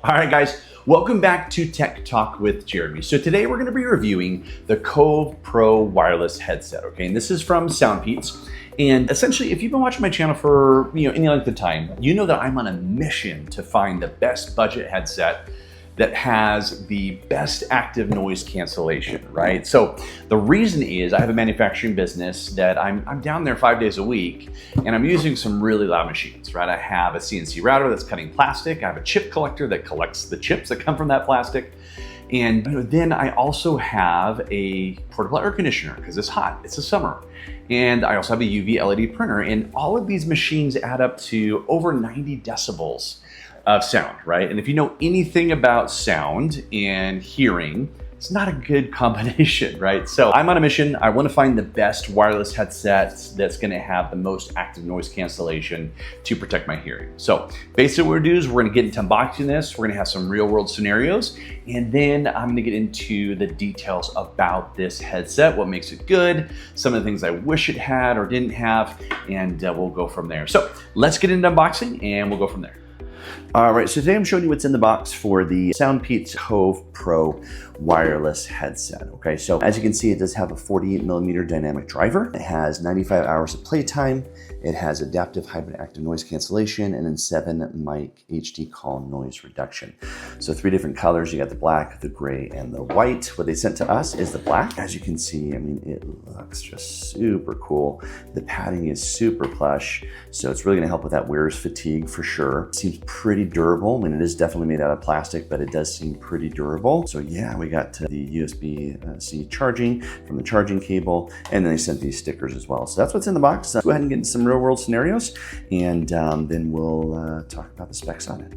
All right, guys, welcome back to Tech Talk with Jeremy. So today we're going to be reviewing the Cove Pro wireless headset, okay? And this is from SOUNDPEATS. And essentially, if you've been watching my channel for any length of time, you know that I'm on a mission to find the best budget headset that has the best active noise cancellation, right? So the reason is I have a manufacturing business that I'm down there 5 days a week, and I'm using some really loud machines, right? I have a CNC router that's cutting plastic. I have a chip collector that collects the chips that come from that plastic. And then I also have a portable air conditioner because it's hot, it's the summer. And I also have a UV LED printer, and all of these machines add up to over 90 decibels of sound, right? And if you know anything about sound and hearing, it's not a good combination, right? So I'm on a mission. I want to find the best wireless headset that's going to have the most active noise cancellation to protect my hearing. So basically what we're going to do is we're going to get into unboxing this. We're going to have some real world scenarios, and then I'm going to get into the details about this headset, what makes it good, some of the things I wish it had or didn't have, and we'll go from there. So let's get into unboxing and we'll go from there. All right, so today I'm showing you what's in the box for the SOUNDPEATS Cove Pro wireless headset. Okay, so as you can see, it does have a 48mm dynamic driver. It has 95 hours of playtime. It has adaptive hybrid active noise cancellation and then 7 mic HD call noise reduction. So 3 different colors. You got the black, the gray, and the white. What they sent to us is the black. As you can see, I mean, it looks just super cool. The padding is super plush, so it's really gonna help with that wearer's fatigue for sure. It seems pretty durable. I mean, it is definitely made out of plastic, but it does seem pretty durable. So yeah, we got the USB-C charging from the charging cable, and then they sent these stickers as well. So that's what's in the box. Let's go ahead and get into some real world scenarios, and then we'll talk about the specs on it.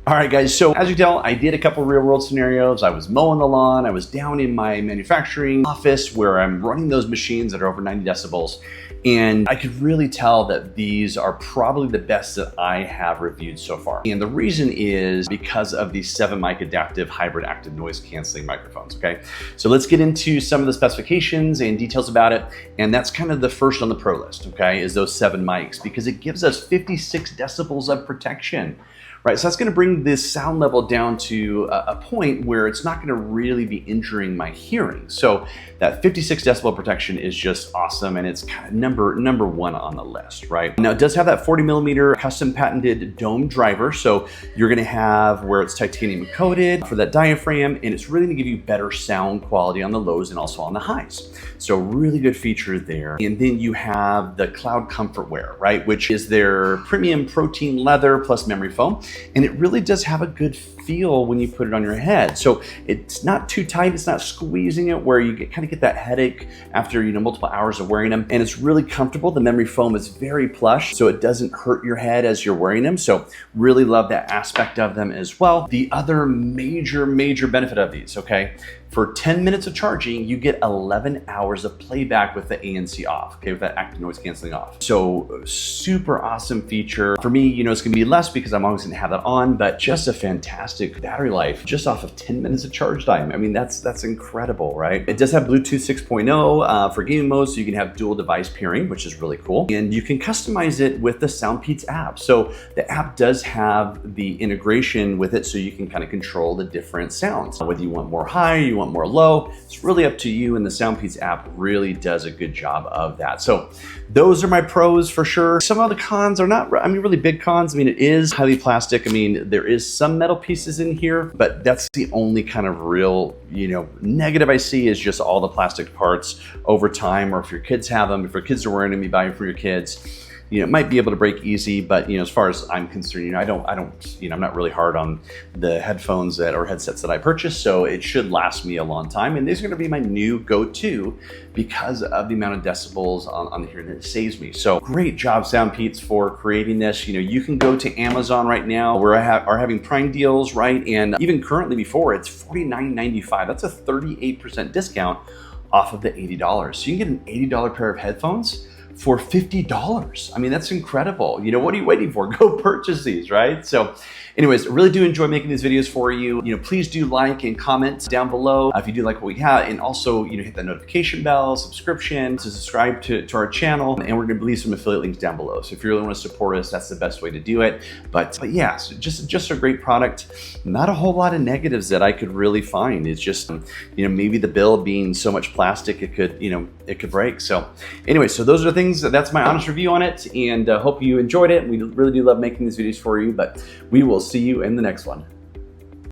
All right, guys, so as you can tell, I did a couple real world scenarios. I was mowing the lawn. I was down in my manufacturing office where I'm running those machines that are over 90 decibels. And I could really tell that these are probably the best that I have reviewed so far. And the reason is because of these 7 mic adaptive hybrid active noise canceling microphones, okay? So let's get into some of the specifications and details about it. And that's kind of the first on the pro list, okay, is those 7 mics, because it gives us 56 decibels of protection. Right, so that's going to bring this sound level down to a point where it's not going to really be injuring my hearing. So that 56 decibel protection is just awesome, and it's kind of number one on the list, right? Now it does have that 40mm custom patented dome driver, so you're going to have where it's titanium coated for that diaphragm, and it's really going to give you better sound quality on the lows and also on the highs. So really good feature there. And then you have the Cloud Comfort Wear, right, which is their premium protein leather plus memory foam. And it really does have a good feel when you put it on your head. So it's not too tight, it's not squeezing it where you kind of get that headache after multiple hours of wearing them. And it's really comfortable. The memory foam is very plush, so it doesn't hurt your head as you're wearing them. So really love that aspect of them as well. The other major benefit of these, okay, for 10 minutes of charging, you get 11 hours of playback with the ANC off, okay, with that active noise canceling off. So super awesome feature. For me, it's gonna be less because I'm always gonna have that on, but just a fantastic battery life just off of 10 minutes of charge time. I mean, that's incredible, right? It does have Bluetooth 6.0 for gaming mode, so you can have dual device pairing, which is really cool. And you can customize it with the SOUNDPEATS app. So the app does have the integration with it, so you can kind of control the different sounds. Whether you want more high, you want want more low, it's really up to you, and the SOUNDPEATS app really does a good job of that. So those are my pros for sure. Some of the cons are not, I mean, really big cons. I mean, it is highly plastic. I mean, there is some metal pieces in here, but that's the only kind of real, you know, negative I see is just all the plastic parts over time, or if your kids have them, if your kids are wearing them, you buy them for your kids. You know, it might be able to break easy, but you know, as far as I'm concerned, you know, I don't, you know, I'm not really hard on the headphones or headsets that I purchased, so it should last me a long time. And these are going to be my new go-to because of the amount of decibels on the hearing that it saves me. So great job, SOUNDPEATS, for creating this. You know, you can go to Amazon right now, where are having Prime deals, right? And even currently before, it's $49.95. That's a 38% discount off of the $80. So you can get an $80 pair of headphones for $50. I mean, that's incredible. You know, what are you waiting for? Go purchase these, right? So anyways, I really do enjoy making these videos for you. You know, please do like and comment down below if you do like what we have, and also, you know, hit that notification bell, subscription to subscribe to our channel, and we're gonna leave some affiliate links down below. So if you really wanna support us, that's the best way to do it. But yeah, so just a great product. Not a whole lot of negatives that I could really find. It's just, you know, maybe the build being so much plastic, it could, you know, it could break. So anyway, so those are the things. That's my honest review on it, and hope you enjoyed it. We really do love making these videos for you, but we will see you in the next one.